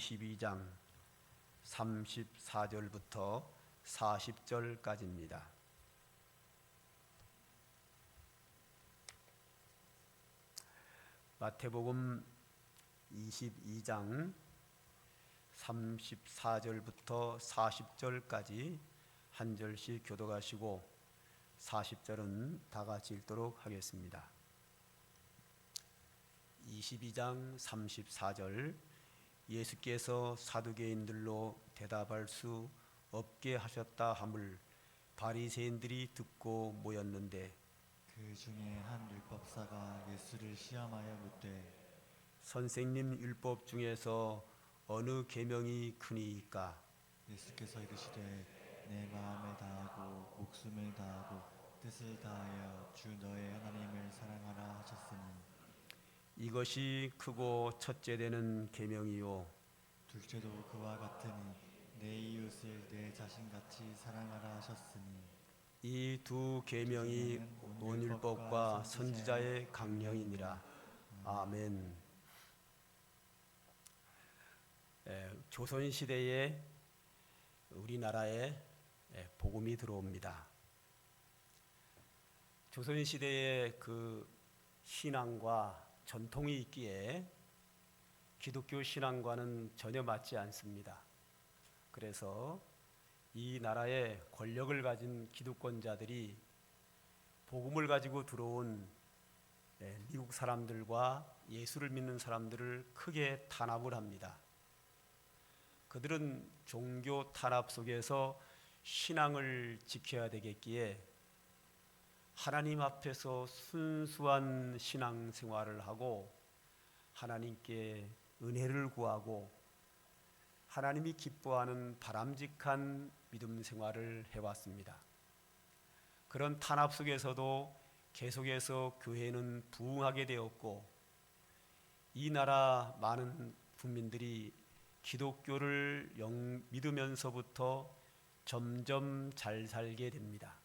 22장 34절부터 40절까지입니다. 마태복음 22장 34절부터 40절까지 한 절씩 교독하시고 40절은 다 같이 읽도록 하겠습니다. 22장 34절 예수께서 사두개인들로 대답할 수 없게 하셨다 함을 바리새인들이 듣고 모였는데 그 중에 한 율법사가 예수를 시험하여 묻되 선생님 율법 중에서 어느 계명이 크니이까? 예수께서 이르시되 내 마음을 다하고 목숨을 다하고 뜻을 다하여 주 너의 하나님을 사랑하라 하셨으니 이것이 크고 첫째 되는 계명이요 둘째도 그와 같으니 내 이웃을 내 자신같이 사랑하라 하셨으니 이 두 계명이 온 율법과 선지자의 강령이니라. 아멘. 조선시대에 우리나라에 복음이 들어옵니다. 조선시대의 그 신앙과 전통이 있기에 기독교 신앙과는 전혀 맞지 않습니다. 그래서 이 나라의 권력을 가진 기득권자들이 복음을 가지고 들어온 미국 사람들과 예수를 믿는 사람들을 크게 탄압을 합니다. 그들은 종교 탄압 속에서 신앙을 지켜야 되겠기에 하나님 앞에서 순수한 신앙생활을 하고 하나님께 은혜를 구하고 하나님이 기뻐하는 바람직한 믿음 생활을 해왔습니다. 그런 탄압 속에서도 계속해서 교회는 부흥하게 되었고 이 나라 많은 국민들이 기독교를 믿으면서부터 점점 잘 살게 됩니다.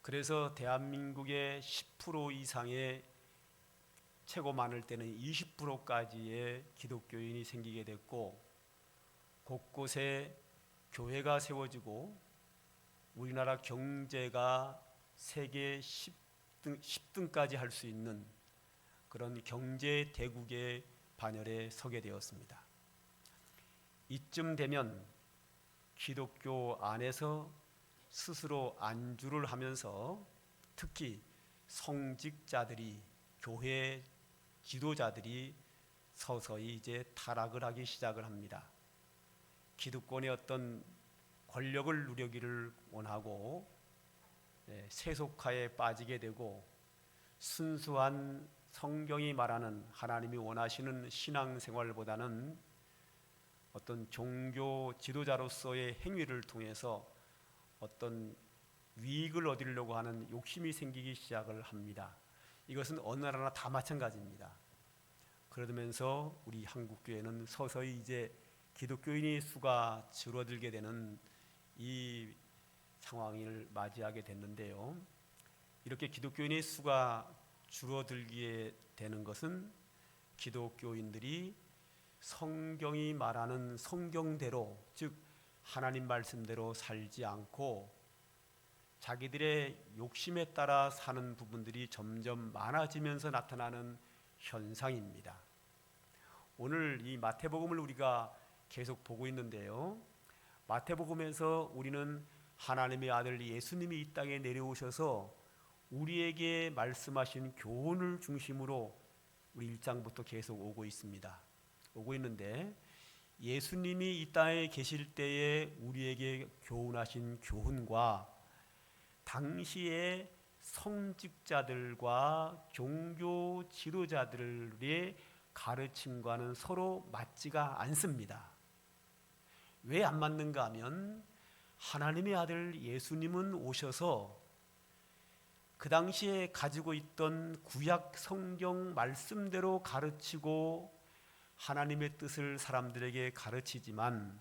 그래서 대한민국의 10% 이상의 최고 많을 때는 20%까지의 기독교인이 생기게 됐고 곳곳에 교회가 세워지고 우리나라 경제가 세계 10등까지 할 수 있는 그런 경제 대국의 반열에 서게 되었습니다. 이쯤 되면 기독교 안에서 스스로 안주를 하면서 특히 성직자들이 교회 지도자들이 서서히 이제 타락을 하기 시작을 합니다. 기득권의 어떤 권력을 누리기를 원하고 세속화에 빠지게 되고 순수한 성경이 말하는 하나님이 원하시는 신앙생활보다는 어떤 종교 지도자로서의 행위를 통해서 어떤 이익을 얻으려고 하는 욕심이 생기기 시작을 합니다. 이것은 어느 나라나 다 마찬가지입니다. 그러면서 우리 한국교회는 서서히 이제 기독교인의 수가 줄어들게 되는 이 상황을 맞이하게 됐는데요. 이렇게 기독교인의 수가 줄어들게 되는 것은 기독교인들이 성경이 말하는 성경대로, 즉 하나님 말씀대로 살지 않고 자기들의 욕심에 따라 사는 부분들이 점점 많아지면서 나타나는 현상입니다. 오늘 이 마태복음을 우리가 계속 보고 있는데요. 마태복음에서 우리는 하나님의 아들 예수님이 이 땅에 내려오셔서 우리에게 말씀하신 교훈을 중심으로 우리 1장부터 계속 오고 있는데 예수님이 이 땅에 계실 때에 우리에게 교훈하신 교훈과 당시의 성직자들과 종교 지도자들의 가르침과는 서로 맞지가 않습니다. 왜 안 맞는가 하면 하나님의 아들 예수님은 오셔서 그 당시에 가지고 있던 구약 성경 말씀대로 가르치고 하나님의 뜻을 사람들에게 가르치지만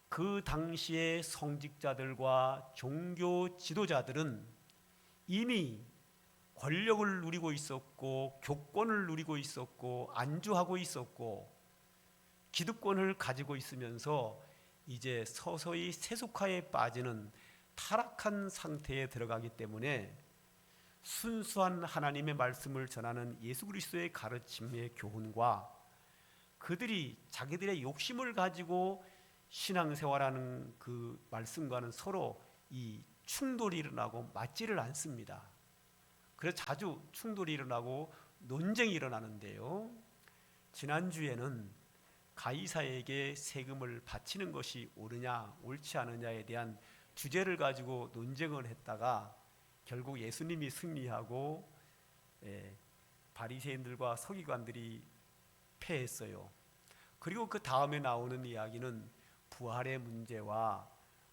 그 당시의 성직자들과 종교 지도자들은 이미 권력을 누리고 있었고 교권을 누리고 있었고 안주하고 있었고 기득권을 가지고 있으면서 이제 서서히 세속화에 빠지는 타락한 상태에 들어가기 때문에 순수한 하나님의 말씀을 전하는 예수 그리스도의 가르침의 교훈과 그들이 자기들의 욕심을 가지고 신앙생활하는 그 말씀과는 서로 이 충돌이 일어나고 맞지를 않습니다. 그래서 자주 충돌이 일어나고 논쟁이 일어나는데요. 지난주에는 가이사에게 세금을 바치는 것이 옳으냐 옳지 않느냐에 대한 주제를 가지고 논쟁을 했다가 결국 예수님이 승리하고 바리새인들과 서기관들이 패했어요. 그리고 그 다음에 나오는 이야기는 부활의 문제와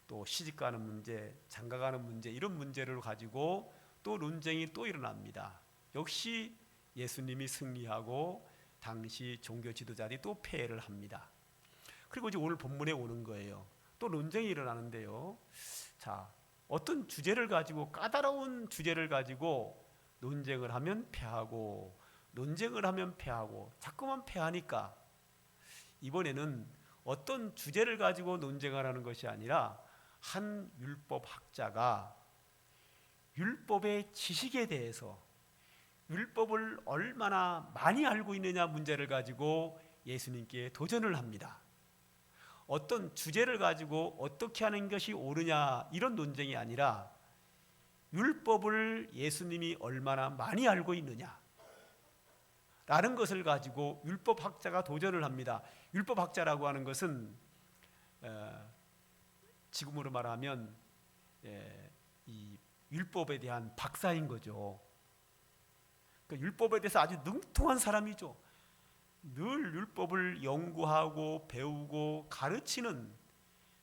또 시집가는 문제, 장가가는 문제, 이런 문제를 가지고 또 논쟁이 또 일어납니다. 역시 예수님이 승리하고 당시 종교 지도자들이 또 패해를 합니다. 그리고 이제 오늘 본문에 오는 거예요. 또 논쟁이 일어나는데요. 자, 어떤 주제를 가지고, 까다로운 주제를 가지고 논쟁을 하면 패하고 논쟁을 하면 패하고 자꾸만 패하니까 이번에는 어떤 주제를 가지고 논쟁을 하는 것이 아니라 한 율법학자가 율법의 지식에 대해서, 율법을 얼마나 많이 알고 있느냐 문제를 가지고 예수님께 도전을 합니다. 어떤 주제를 가지고 어떻게 하는 것이 옳으냐 이런 논쟁이 아니라 율법을 예수님이 얼마나 많이 알고 있느냐 라는 것을 가지고 율법학자가 도전을 합니다. 율법학자라고 하는 것은 지금으로 말하면 이 율법에 대한 박사인 거죠. 그러니까 율법에 대해서 아주 능통한 사람이죠. 늘 율법을 연구하고 배우고 가르치는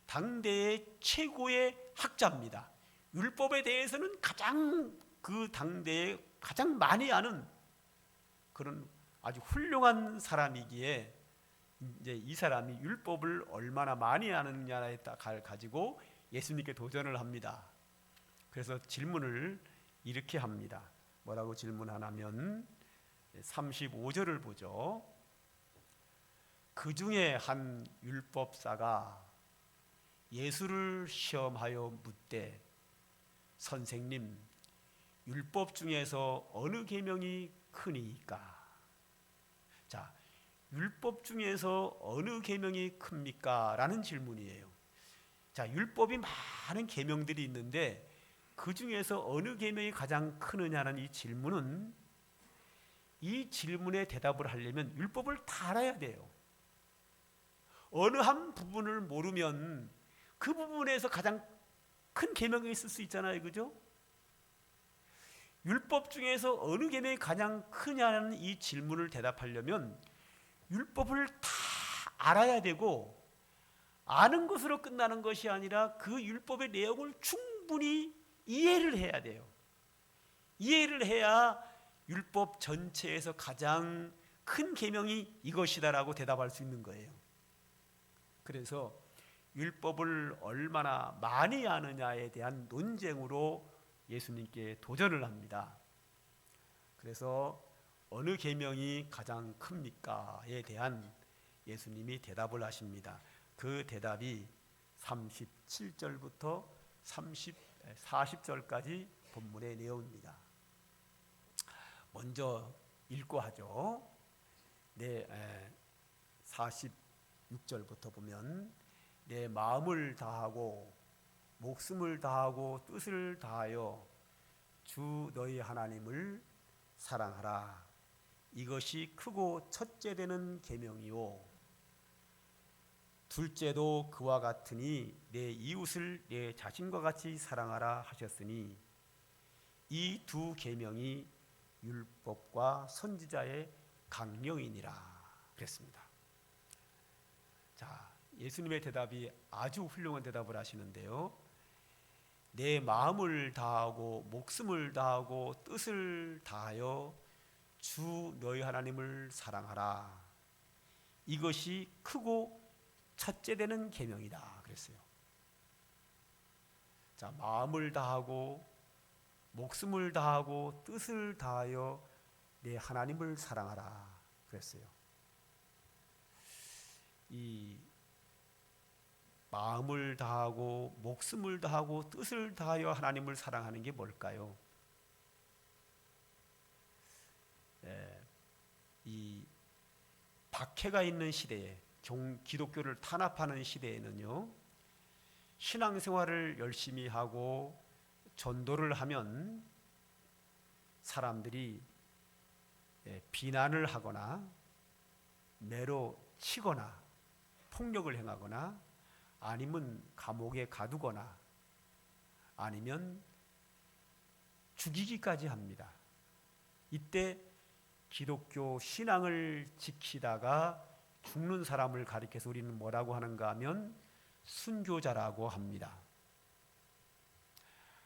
당대의 최고의 학자입니다. 율법에 대해서는 가장 그 당대에 가장 많이 아는 그런 아주 훌륭한 사람이기에 이제 이 사람이 율법을 얼마나 많이 아느냐에 가지고 예수님께 도전을 합니다. 그래서 질문을 이렇게 합니다. 뭐라고 질문하냐면 35절을 보죠. 그 중에 한 율법사가 예수를 시험하여 묻되 선생님, 율법 중에서 어느 계명이 크니까? 자, 율법 중에서 어느 계명이 큽니까? 라는 질문이에요. 자, 율법이 많은 계명들이 있는데 그 중에서 어느 계명이 가장 크느냐는 이 질문은, 이 질문에 대답을 하려면 율법을 다 알아야 돼요. 어느 한 부분을 모르면 그 부분에서 가장 큰 계명이 있을 수 있잖아요, 그죠? 율법 중에서 어느 계명이 가장 크냐는 이 질문을 대답하려면 율법을 다 알아야 되고, 아는 것으로 끝나는 것이 아니라 그 율법의 내용을 충분히 이해를 해야 돼요. 이해를 해야 율법 전체에서 가장 큰 계명이 이것이다라고 대답할 수 있는 거예요. 그래서 율법을 얼마나 많이 아느냐에 대한 논쟁으로 예수님께 도전을 합니다. 그래서 어느 계명이 가장 큽니까에 대한 예수님이 대답을 하십니다. 그 대답이 37절부터 40절까지 본문의 내용입니다. 먼저 읽고 하죠. 46절부터 보면 내 마음을 다하고 목숨을 다하고 뜻을 다하여 주 너희 하나님을 사랑하라. 이것이 크고 첫째 되는 계명이요 둘째도 그와 같으니 내 이웃을 내 자신과 같이 사랑하라 하셨으니 이 두 계명이 율법과 선지자의 강령이니라 그랬습니다. 자, 예수님의 대답이 아주 훌륭한 대답을 하시는데요. 내 마음을 다하고 목숨을 다하고 뜻을 다하여 주 너희 하나님을 사랑하라. 이것이 크고 첫째 되는 계명이다 그랬어요. 자, 마음을 다하고 목숨을 다하고 뜻을 다하여 내 하나님을 사랑하라 그랬어요. 마음을 다하고 목숨을 다하고 뜻을 다하여 하나님을 사랑하는 게 뭘까요? 이 박해가 있는 시대에, 기독교를 탄압하는 시대에는요, 신앙생활을 열심히 하고 전도를 하면 사람들이 비난을 하거나 매로 치거나 폭력을 행하거나 아니면 감옥에 가두거나 아니면 죽이기까지 합니다. 이때 기독교 신앙을 지키다가 죽는 사람을 가리켜서 우리는 뭐라고 하는가 하면 순교자라고 합니다.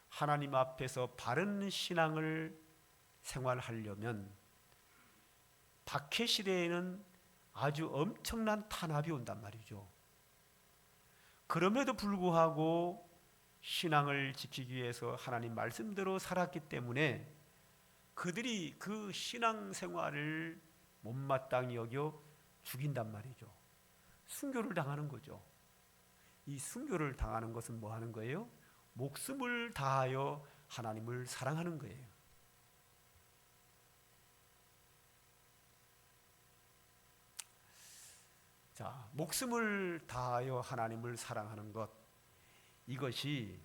하나님 앞에서 바른 신앙을 생활하려면 박해 시대에는 아주 엄청난 탄압이 온단 말이죠. 그럼에도 불구하고 신앙을 지키기 위해서 하나님 말씀대로 살았기 때문에 그들이 그 신앙생활을 못마땅히 여겨 죽인단 말이죠. 순교를 당하는 거죠. 이 순교를 당하는 것은 뭐 하는 거예요? 목숨을 다하여 하나님을 사랑하는 거예요. 자, 목숨을 다하여 하나님을 사랑하는 것, 이것이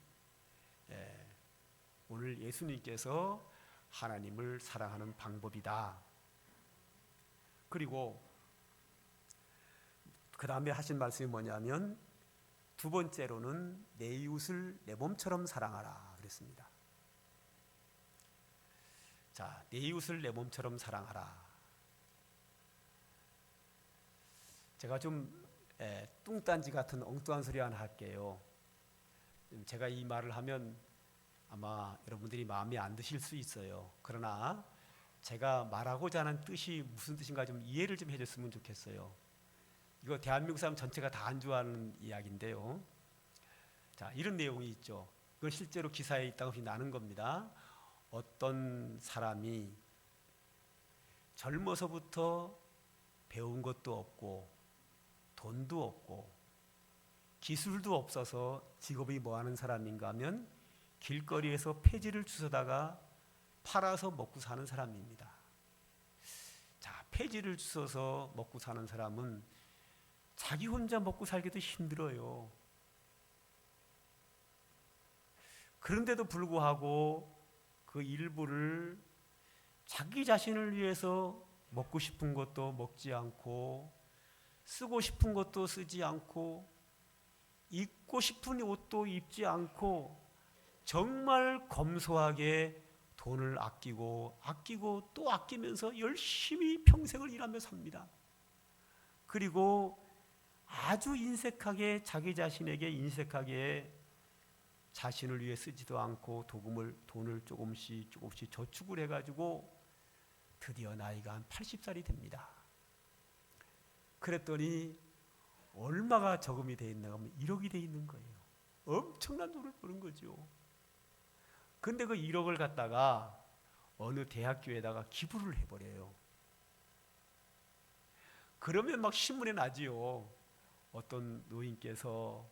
오늘 예수님께서 하나님을 사랑하는 방법이다. 그리고 그 다음에 하신 말씀이 뭐냐면 두 번째로는 내 이웃을 내 몸처럼 사랑하라 그랬습니다. 자, 내 이웃을 내 몸처럼 사랑하라. 제가 좀 뚱딴지 같은 엉뚱한 소리 하나 할게요. 제가 이 말을 하면 아마 여러분들이 마음에 안 드실 수 있어요. 그러나 제가 말하고자 하는 뜻이 무슨 뜻인가 좀 이해를 좀 해줬으면 좋겠어요. 이거 대한민국 사람 전체가 다 안 좋아하는 이야기인데요. 자, 이런 내용이 있죠. 이건 실제로 기사에 있다고 나는 겁니다. 어떤 사람이 젊어서부터 배운 것도 없고 돈도 없고 기술도 없어서 직업이 뭐 하는 사람인가 하면 길거리에서 폐지를 주워다가 팔아서 먹고 사는 사람입니다. 자, 폐지를 주워서 먹고 사는 사람은 자기 혼자 먹고 살기도 힘들어요. 그런데도 불구하고 그 일부를 자기 자신을 위해서 먹고 싶은 것도 먹지 않고 쓰고 싶은 것도 쓰지 않고 입고 싶은 옷도 입지 않고 정말 검소하게 돈을 아끼고 또 아끼면서 열심히 평생을 일하며 삽니다. 그리고 아주 인색하게 자기 자신에게 인색하게 자신을 위해 쓰지도 않고 돈을 조금씩 저축을 해가지고 드디어 나이가 한 80살이 됩니다. 그랬더니 얼마가 저금이 돼 있나 하면 1억이 돼 있는 거예요. 엄청난 돈을 버는 거죠. 근데 그 1억을 갖다가 어느 대학교에다가 기부를 해버려요. 그러면 막 신문에 나지요. 어떤 노인께서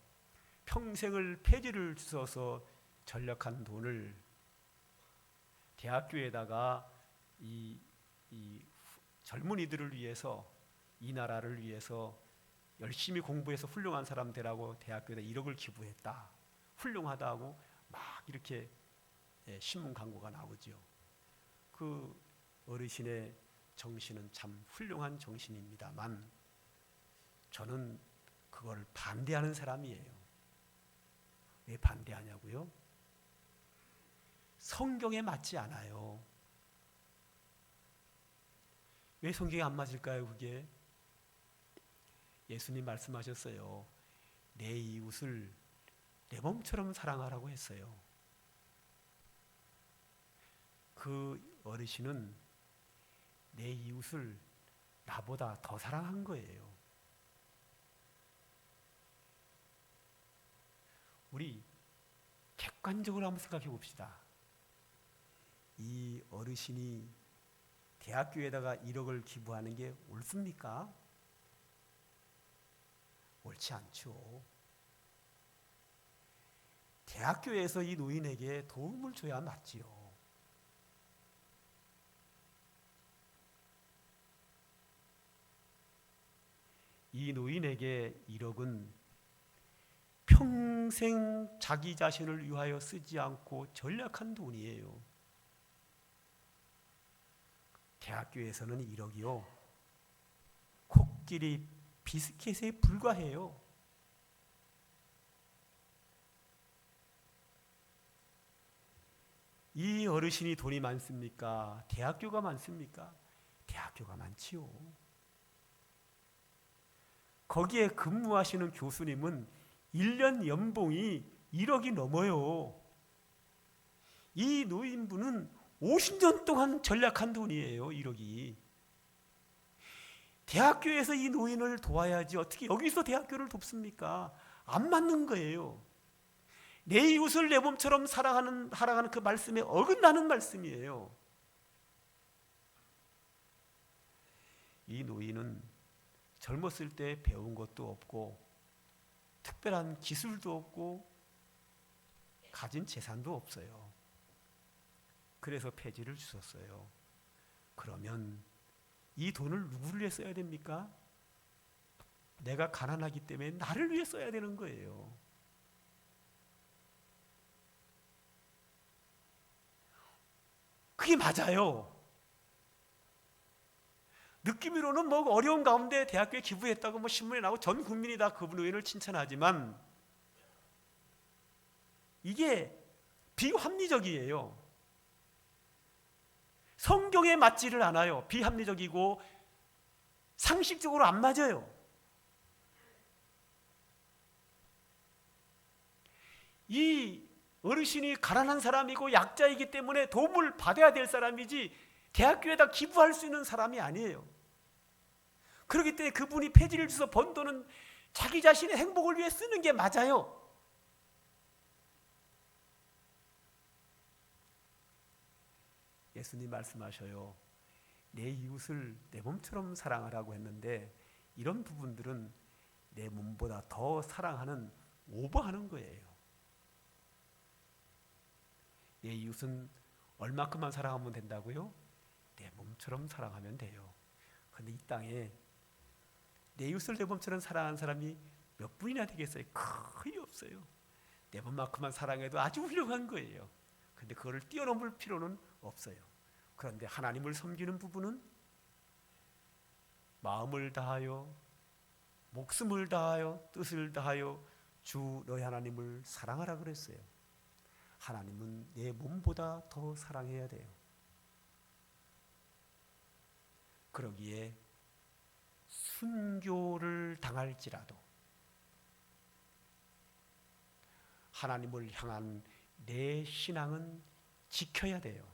평생을 폐지를 주워서 전력한 돈을 대학교에다가 이 젊은이들을 위해서 이 나라를 위해서 열심히 공부해서 훌륭한 사람 되라고 대학교에다 1억을 기부했다. 훌륭하다고 막 이렇게 신문 광고가 나오죠. 그 어르신의 정신은 참 훌륭한 정신입니다만 저는 그걸 반대하는 사람이에요. 왜 반대하냐고요? 성경에 맞지 않아요. 왜 성경에 안 맞을까요, 그게? 예수님 말씀하셨어요. 내 이웃을 내 몸처럼 사랑하라고 했어요. 그 어르신은 내 이웃을 나보다 더 사랑한 거예요. 우리 객관적으로 한번 생각해 봅시다. 이 어르신이 대학교에다가 1억을 기부하는 게 옳습니까? 옳지 않죠. 대학교에서 이 노인에게 도움을 줘야 맞지요. 이 노인에게 1억은 평생 자기 자신을 위하여 쓰지 않고 전략한 돈이에요. 대학교에서는 1억이요, 코끼리 비스킷에 불과해요. 이 어르신이 돈이 많습니까? 대학교가 많습니까? 대학교가 많지요. 거기에 근무하시는 교수님은 1년 연봉이 1억이 넘어요. 이 노인분은 50년 동안 전략한 돈이에요. 1억이. 대학교에서 이 노인을 도와야지 어떻게 여기서 대학교를 돕습니까? 안 맞는 거예요. 내 이웃을 내 몸처럼 사랑하는 그 말씀에 어긋나는 말씀이에요. 이 노인은 젊었을 때 배운 것도 없고 특별한 기술도 없고 가진 재산도 없어요. 그래서 폐지를 주셨어요. 그러면 이 돈을 누구를 위해 써야 됩니까? 내가 가난하기 때문에 나를 위해 써야 되는 거예요. 그게 맞아요. 느낌으로는 뭐 어려운 가운데 대학교에 기부했다고 뭐 신문에 나오고 전 국민이 다 그 노인을 칭찬하지만 이게 비합리적이에요. 성경에 맞지를 않아요. 비합리적이고 상식적으로 안 맞아요. 이 어르신이 가난한 사람이고 약자이기 때문에 도움을 받아야 될 사람이지 대학교에다 기부할 수 있는 사람이 아니에요. 그렇기 때문에 그분이 폐지를 줘서 번 돈은 자기 자신의 행복을 위해 쓰는 게 맞아요. 예수님 말씀하셔요. 내 이웃을 내 몸처럼 사랑하라고 했는데 이런 부분들은 내 몸보다 더 사랑하는 오버하는 거예요. 내 이웃은 얼마큼만 사랑하면 된다고요? 내 몸처럼 사랑하면 돼요. 그런데 이 땅에 내 이웃을 내 몸처럼 사랑하는 사람이 몇 분이나 되겠어요? 거의 없어요. 내 몸만큼만 사랑해도 아주 훌륭한 거예요. 그런데 그거를 뛰어넘을 필요는 없어요. 그런데 하나님을 섬기는 부분은 마음을 다하여 목숨을 다하여 뜻을 다하여 주 너희 하나님을 사랑하라 그랬어요. 하나님은 내 몸보다 더 사랑해야 돼요. 그러기에 순교를 당할지라도 하나님을 향한 내 신앙은 지켜야 돼요.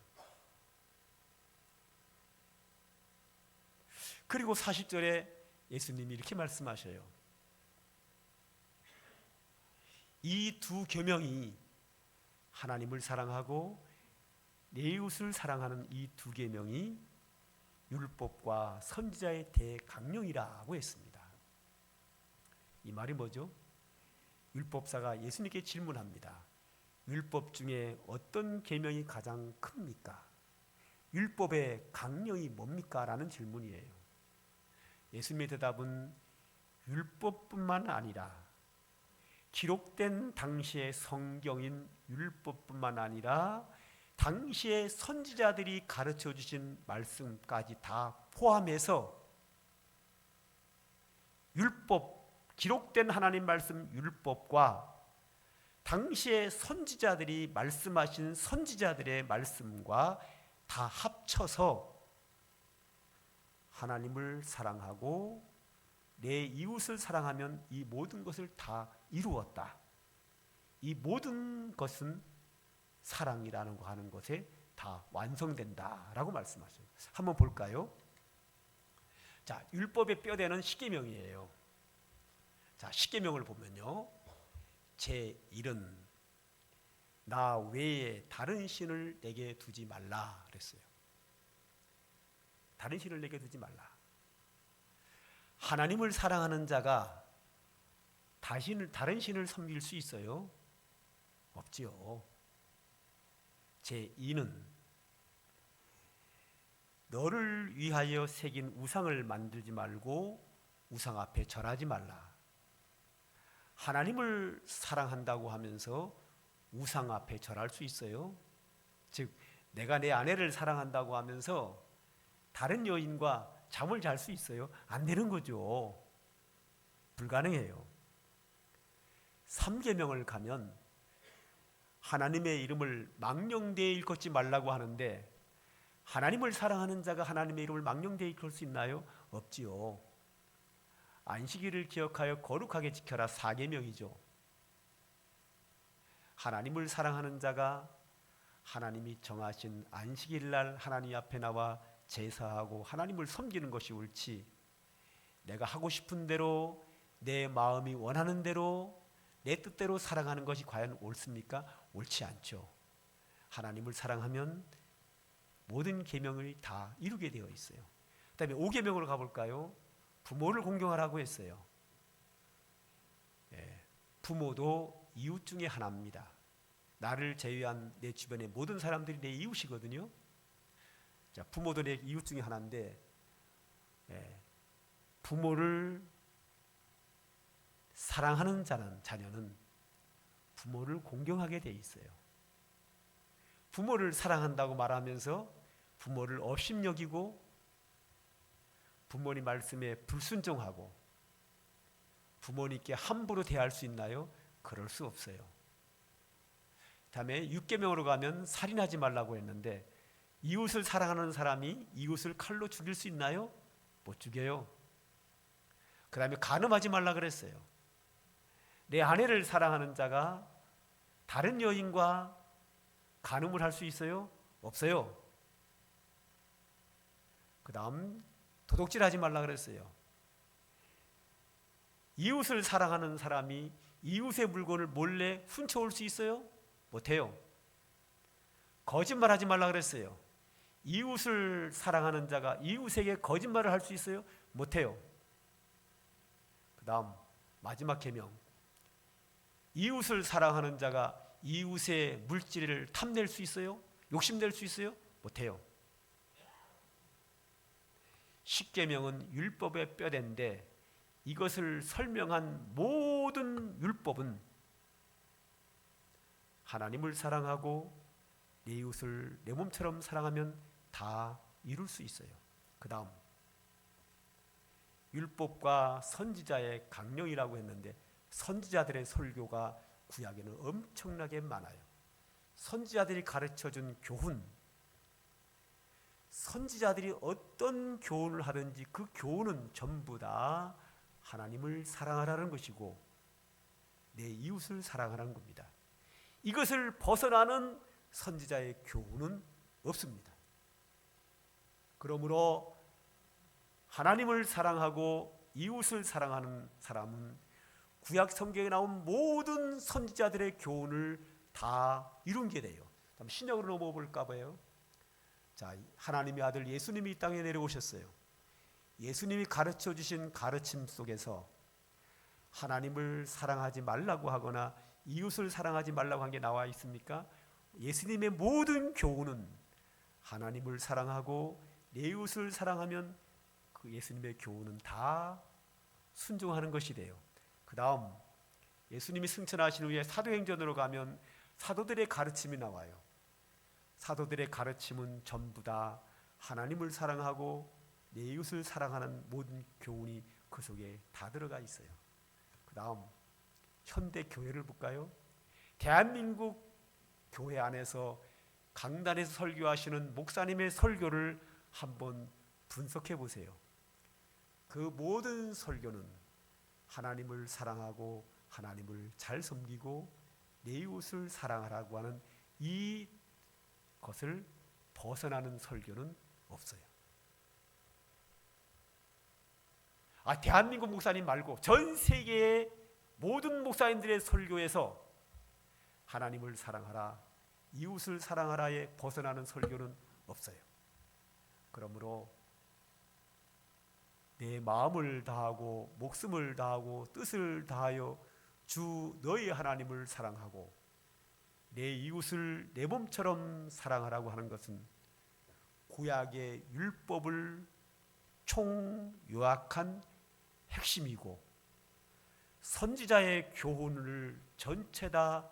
그리고 40절에 예수님이 이렇게 말씀하셔요. 이 두 계명이 하나님을 사랑하고 내 이웃을 사랑하는 이 두 계명이 율법과 선지자의 대강령이라고 했습니다. 이 말이 뭐죠? 율법사가 예수님께 질문합니다. 율법 중에 어떤 계명이 가장 큽니까? 율법의 강령이 뭡니까? 라는 질문이에요. 예수님의 대답은 율법뿐만 아니라 기록된 당시의 성경인 율법뿐만 아니라 당시의 선지자들이 가르쳐 주신 말씀까지 다 포함해서 율법, 기록된 하나님 말씀 율법과 당시의 선지자들이 말씀하신 선지자들의 말씀과 다 합쳐서 하나님을 사랑하고 내 이웃을 사랑하면 이 모든 것을 다 이루었다. 이 모든 것은 사랑이라는 거 하는 것에 다 완성된다라고 말씀하셔요. 한번 볼까요? 자, 율법의 뼈대는 십계명이에요. 자, 십계명을 보면요. 제1은 나 외에 다른 신을 내게 두지 말라 그랬어요. 다른 신을 내게 두지 말라. 하나님을 사랑하는 자가 다른 신을 섬길 수 있어요? 없지요. 제2는 너를 위하여 새긴 우상을 만들지 말고 우상 앞에 절하지 말라. 하나님을 사랑한다고 하면서 우상 앞에 절할 수 있어요? 즉 내가 내 아내를 사랑한다고 하면서 다른 여인과 잠을 잘 수 있어요? 안 되는 거죠. 불가능해요. 3계명을 가면 하나님의 이름을 망령되이 일컫지 말라고 하는데 하나님을 사랑하는 자가 하나님의 이름을 망령되이 일컬 수 있나요? 없지요. 안식일을 기억하여 거룩하게 지켜라 4계명이죠. 하나님을 사랑하는 자가 하나님이 정하신 안식일 날 하나님 앞에 나와 제사하고 하나님을 섬기는 것이 옳지, 내가 하고 싶은 대로 내 마음이 원하는 대로 내 뜻대로 사랑하는 것이 과연 옳습니까? 옳지 않죠. 하나님을 사랑하면 모든 계명을 다 이루게 되어 있어요. 그 다음에 5계명으로 가볼까요? 부모를 공경하라고 했어요. 부모도 이웃 중에 하나입니다. 나를 제외한 내 주변의 모든 사람들이 내 이웃이거든요. 자, 부모도 내 이웃 중에 하나인데 부모를 사랑하는 자녀는 부모를 공경하게 돼 있어요. 부모를 사랑한다고 말하면서 부모를 업신여기고 부모님 말씀에 불순종하고 부모님께 함부로 대할 수 있나요? 그럴 수 없어요. 다음에 6계명으로 가면 살인하지 말라고 했는데 이웃을 사랑하는 사람이 이웃을 칼로 죽일 수 있나요? 못 죽여요. 그 다음에 간음하지 말라 그랬어요. 내 아내를 사랑하는 자가 다른 여인과 간음을 할 수 있어요? 없어요. 그 다음 도둑질하지 말라 그랬어요. 이웃을 사랑하는 사람이 이웃의 물건을 몰래 훔쳐올 수 있어요? 못해요. 거짓말하지 말라 그랬어요. 이웃을 사랑하는 자가 이웃에게 거짓말을 할 수 있어요? 못해요. 그 다음 마지막 계명, 이웃을 사랑하는 자가 이웃의 물질을 탐낼 수 있어요? 욕심낼 수 있어요? 못해요. 10계명은 율법의 뼈대인데 이것을 설명한 모든 율법은 하나님을 사랑하고 내 이웃을 내 몸처럼 사랑하면 다 이룰 수 있어요. 그 다음 율법과 선지자의 강령이라고 했는데 선지자들의 설교가 구약에는 엄청나게 많아요. 선지자들이 가르쳐준 교훈, 선지자들이 어떤 교훈을 하든지 그 교훈은 전부 다 하나님을 사랑하라는 것이고 내 이웃을 사랑하라는 겁니다. 이것을 벗어나는 선지자의 교훈은 없습니다. 그러므로 하나님을 사랑하고 이웃을 사랑하는 사람은 구약 성경에 나온 모든 선지자들의 교훈을 다 이룬게 돼요. 다음 신약으로 넘어가 볼까 봐요. 자, 하나님의 아들 예수님이 이 땅에 내려오셨어요. 예수님이 가르쳐 주신 가르침 속에서 하나님을 사랑하지 말라고 하거나 이웃을 사랑하지 말라고 한 게 나와 있습니까? 예수님의 모든 교훈은 하나님을 사랑하고 내 이웃을 사랑하면 그 예수님의 교훈은 다 순종하는 것이 돼요. 그 다음 예수님이 승천하신 후에 사도행전으로 가면 사도들의 가르침이 나와요. 사도들의 가르침은 전부 다 하나님을 사랑하고 내 이웃을 사랑하는 모든 교훈이 그 속에 다 들어가 있어요. 그 다음 현대 교회를 볼까요? 대한민국 교회 안에서 강단에서 설교하시는 목사님의 설교를 한번 분석해 보세요. 그 모든 설교는 하나님을 사랑하고 하나님을 잘 섬기고 내 이웃을 사랑하라고 하는 이 것을 벗어나는 설교는 없어요. 대한민국 목사님 말고 전 세계의 모든 목사님들의 설교에서 하나님을 사랑하라, 이웃을 사랑하라에 벗어나는 설교는 없어요. 그러므로 내 마음을 다하고 목숨을 다하고 뜻을 다하여 주 너희 하나님을 사랑하고 내 이웃을 내 몸처럼 사랑하라고 하는 것은 구약의 율법을 총요약한 핵심이고 선지자의 교훈을 전체 다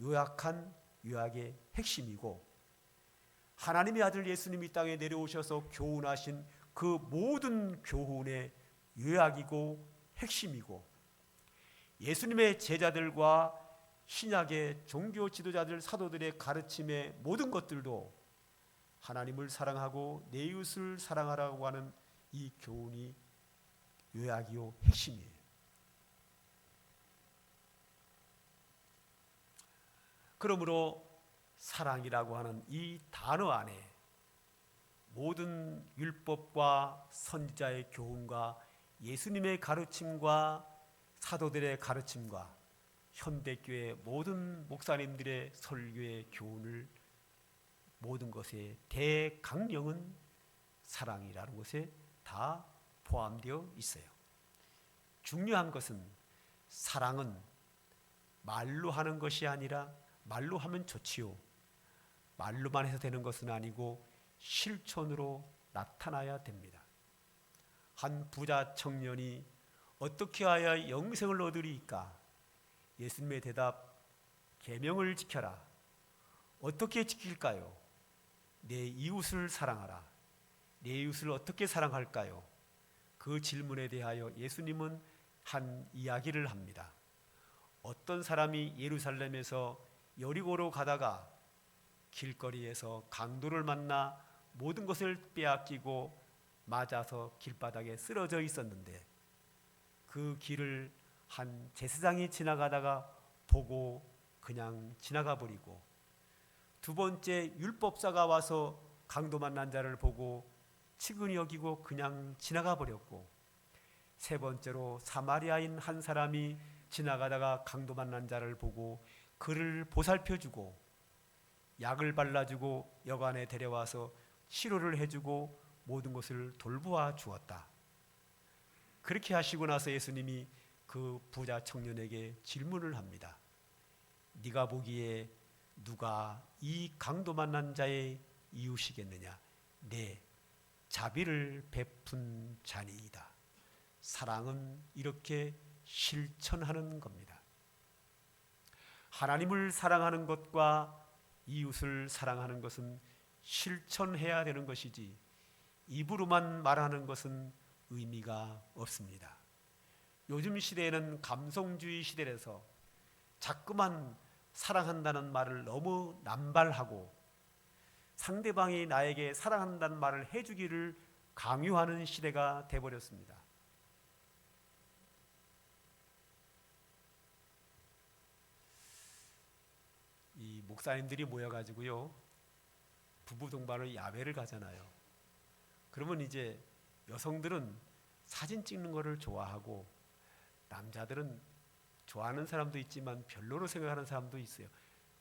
요약한 요약의 핵심이고 하나님의 아들 예수님이 땅에 내려오셔서 교훈하신 그 모든 교훈의 요약이고 핵심이고 예수님의 제자들과 신약의 종교 지도자들 사도들의 가르침의 모든 것들도 하나님을 사랑하고 내 이웃을 사랑하라고 하는 이 교훈이 요약이요 핵심이에요. 그러므로 사랑이라고 하는 이 단어 안에 모든 율법과 선지자의 교훈과 예수님의 가르침과 사도들의 가르침과 현대교회 모든 목사님들의 설교의 교훈을 모든 것의 대강령은 사랑이라는 것에 다 포함되어 있어요. 중요한 것은 사랑은 말로 하는 것이 아니라 말로 하면 좋지요. 말로만 해서 되는 것은 아니고 실천으로 나타나야 됩니다. 한 부자 청년이 어떻게 하여 영생을 얻으리이까? 예수님의 대답, 계명을 지켜라. 어떻게 지킬까요? 내 이웃을 사랑하라. 내 이웃을 어떻게 사랑할까요? 그 질문에 대하여 예수님은 한 이야기를 합니다. 어떤 사람이 예루살렘에서 여리고로 가다가 길거리에서 강도를 만나 모든 것을 빼앗기고 맞아서 길바닥에 쓰러져 있었는데 그 길을 한 제사장이 지나가다가 보고 그냥 지나가 버리고 두 번째 율법사가 와서 강도 만난 자를 보고 측은히 여기고 그냥 지나가 버렸고 세 번째로 사마리아인 한 사람이 지나가다가 강도 만난 자를 보고 그를 보살펴주고 약을 발라주고 여관에 데려와서 치료를 해주고 모든 것을 돌보아 주었다. 그렇게 하시고 나서 예수님이 그 부자 청년에게 질문을 합니다. 네가 보기에 누가 이 강도 만난 자의 이웃이겠느냐? 네, 자비를 베푼 자니이다. 사랑은 이렇게 실천하는 겁니다. 하나님을 사랑하는 것과 이웃을 사랑하는 것은 실천해야 되는 것이지 입으로만 말하는 것은 의미가 없습니다. 요즘 시대에는 감성주의 시대라서 자꾸만 사랑한다는 말을 너무 남발하고 상대방이 나에게 사랑한다는 말을 해주기를 강요하는 시대가 되어버렸습니다. 이 목사님들이 모여가지고요 부부 동반을 야외를 가잖아요. 그러면 이제 여성들은 사진 찍는 거를 좋아하고 남자들은 좋아하는 사람도 있지만 별로로 생각하는 사람도 있어요.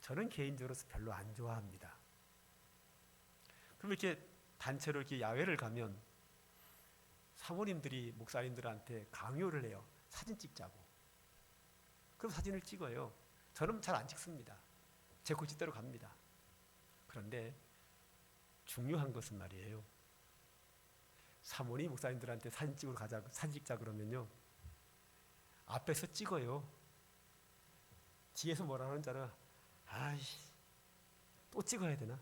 저는 개인적으로 별로 안 좋아합니다. 그럼 이렇게 단체로 이렇게 야외를 가면 사모님들이 목사님들한테 강요를 해요. 사진 찍자고. 그럼 사진을 찍어요. 저는 잘 안 찍습니다. 제 고집대로 갑니다. 그런데 중요한 것은 말이에요. 사모님 목사님들한테 사진 찍자 그러면요. 앞에서 찍어요. 뒤에서 뭐라 하는 줄 알아? 아이씨, 또 찍어야 되나?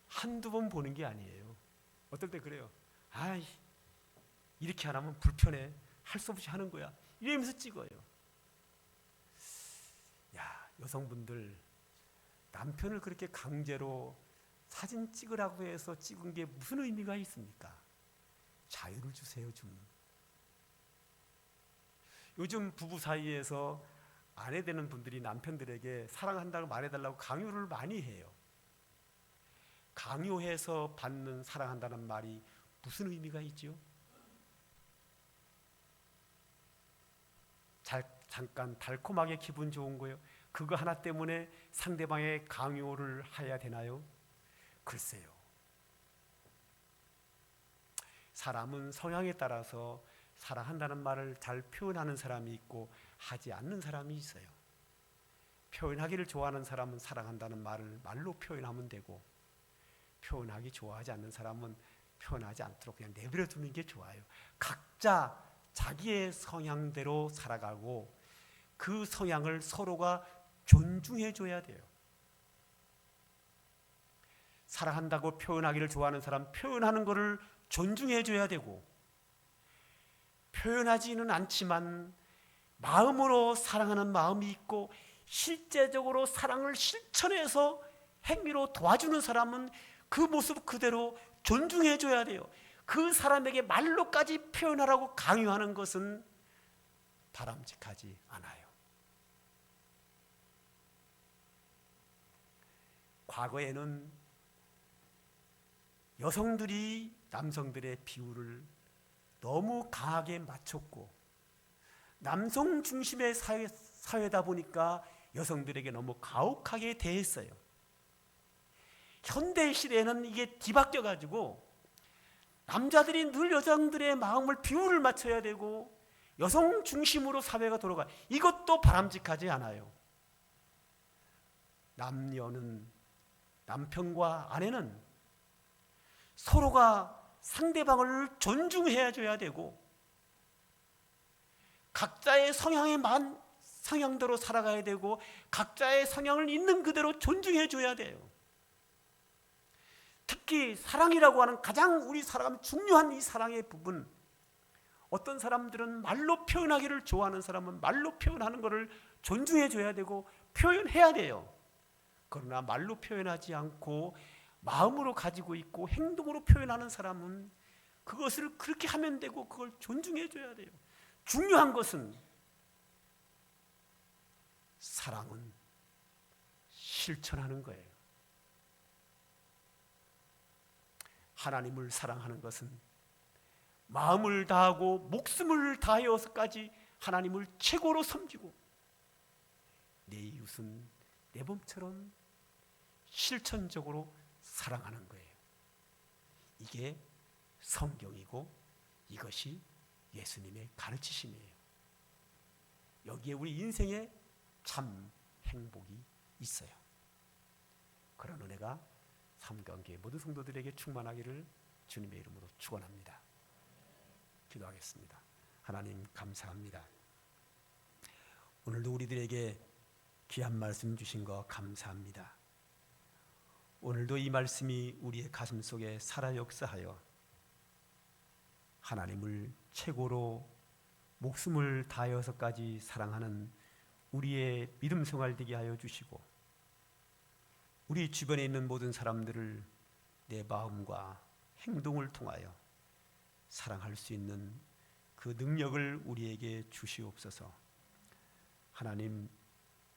한두 번 보는 게 아니에요. 어떨 때 그래요. 아이, 이렇게 안 하면 불편해. 할 수 없이 하는 거야. 이러면서 찍어요. 야, 여성분들 남편을 그렇게 강제로 사진 찍으라고 해서 찍은 게 무슨 의미가 있습니까? 자유를 주세요, 좀. 요즘 부부 사이에서 아내 되는 분들이 남편들에게 사랑한다고 말해달라고 강요를 많이 해요. 강요해서 받는 사랑한다는 말이 무슨 의미가 있지요? 잠깐 달콤하게 기분 좋은 거예요. 그거 하나 때문에 상대방의 강요를 해야 되나요? 글쎄요. 사람은 성향에 따라서 사랑한다는 말을 잘 표현하는 사람이 있고 하지 않는 사람이 있어요. 표현하기를 좋아하는 사람은 사랑한다는 말을 말로 표현하면 되고, 표현하기 좋아하지 않는 사람은 표현하지 않도록 그냥 내버려 두는 게 좋아요. 각자 자기의 성향대로 살아가고 그 성향을 서로가 존중해 줘야 돼요. 사랑한다고 표현하기를 좋아하는 사람, 표현하는 것을 존중해 줘야 되고, 표현하지는 않지만 마음으로 사랑하는 마음이 있고 실제적으로 사랑을 실천해서 행위로 도와주는 사람은 그 모습 그대로 존중해 줘야 돼요. 그 사람에게 말로까지 표현하라고 강요하는 것은 바람직하지 않아요. 과거에는 여성들이 남성들의 비율을 너무 강하게 맞췄고, 남성 중심의 사회다 보니까 여성들에게 너무 가혹하게 대했어요. 현대 시대에는 이게 뒤바뀌어 가지고 남자들이 늘 여성들의 마음을 비율을 맞춰야 되고 여성 중심으로 사회가 돌아가. 이것도 바람직하지 않아요. 남녀는, 남편과 아내는 서로가 상대방을 존중해 줘야 되고 각자의 성향대로 살아가야 되고 각자의 성향을 있는 그대로 존중해 줘야 돼요. 특히 사랑이라고 하는 가장 우리 살아가면 중요한 이 사랑의 부분, 어떤 사람들은 말로 표현하기를 좋아하는 사람은 말로 표현하는 것을 존중해 줘야 되고 표현해야 돼요. 그러나 말로 표현하지 않고 마음으로 가지고 있고 행동으로 표현하는 사람은 그것을 그렇게 하면 되고 그걸 존중해 줘야 돼요. 중요한 것은 사랑은 실천하는 거예요. 하나님을 사랑하는 것은 마음을 다하고 목숨을 다하여서까지 하나님을 최고로 섬기고 내 이웃은 내 몸처럼 실천적으로 사랑하는 거예요. 이게 성경이고 이것이 예수님의 가르치심이에요. 여기에 우리 인생에 참 행복이 있어요. 그런 은혜가 삼강교회 모든 성도들에게 충만하기를 주님의 이름으로 축원합니다. 기도하겠습니다. 하나님 감사합니다. 오늘도 우리들에게 귀한 말씀 주신 거 감사합니다. 오늘도 이 말씀이 우리의 가슴 속에 살아 역사하여 하나님을 최고로 목숨을 다하여서까지 사랑하는 우리의 믿음 생활 되게 하여 주시고 우리 주변에 있는 모든 사람들을 내 마음과 행동을 통하여 사랑할 수 있는 그 능력을 우리에게 주시옵소서. 하나님,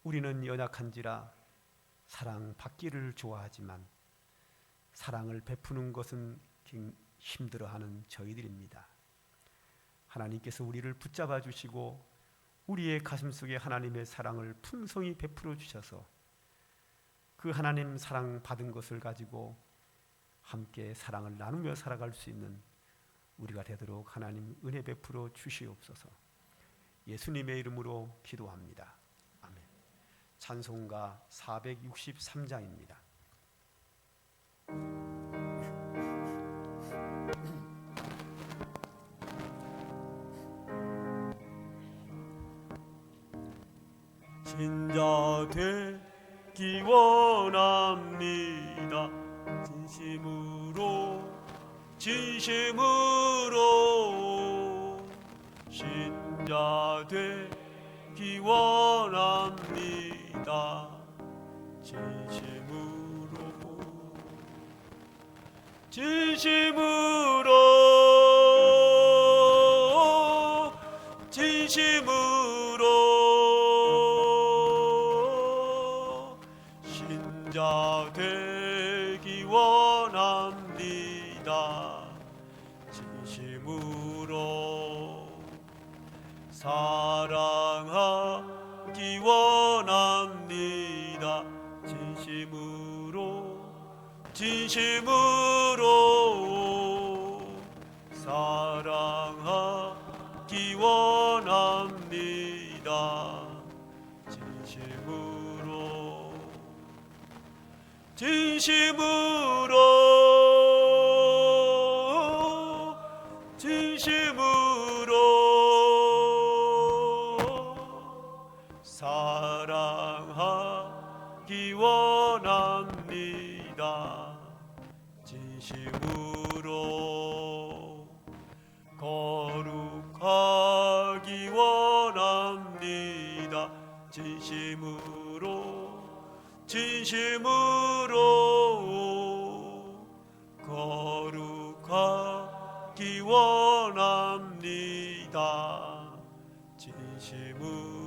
우리는 연약한지라 사랑받기를 좋아하지만 사랑을 베푸는 것은 힘들어하는 저희들입니다. 하나님께서 우리를 붙잡아 주시고 우리의 가슴 속에 하나님의 사랑을 풍성히 베풀어 주셔서 그 하나님 사랑 받은 것을 가지고 함께 사랑을 나누며 살아갈 수 있는 우리가 되도록 하나님 은혜 베풀어 주시옵소서. 예수님의 이름으로 기도합니다. 아멘. 찬송가 463장입니다. 진자 되기 원합니다. 진심으로 신자 되기 원합니다. 진심으로 신자 되기 원합니다. 진심으로 사랑하기 원합니다. 진심으로 사랑하기 원합니다. 진심으로 진심으로 사랑하기 원합니다. 진심으로 거룩하기 원합니다. 진심으로 거룩하기 원합니다. 진심으로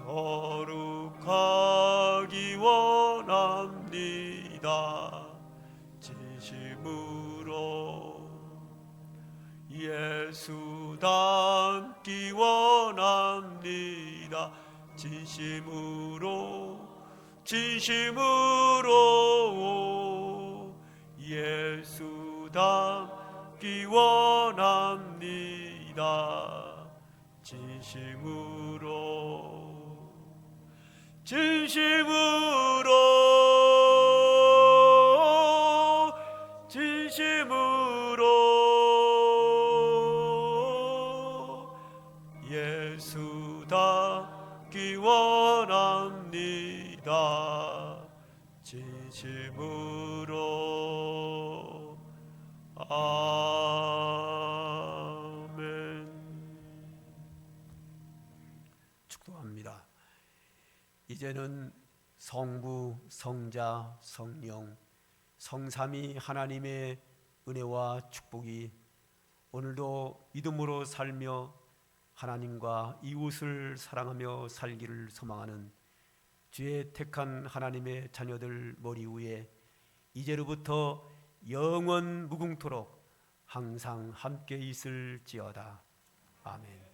거룩하기 원합니다. 진심으로 예수 닮기 원합니다. 진심으로 예수 닮기 원합니다. 진심으로 예수 닮기 원합니다. 진심으로 아멘. 축도합니다. 이제는 성부, 성자, 성령, 성삼위 하나님의 은혜와 축복이 오늘도 믿음으로 살며 하나님과 이웃을 사랑하며 살기를 소망하는 주의 택한 하나님의 자녀들 머리 위에 이제로부터 영원 무궁토록 항상 함께 있을지어다. 아멘.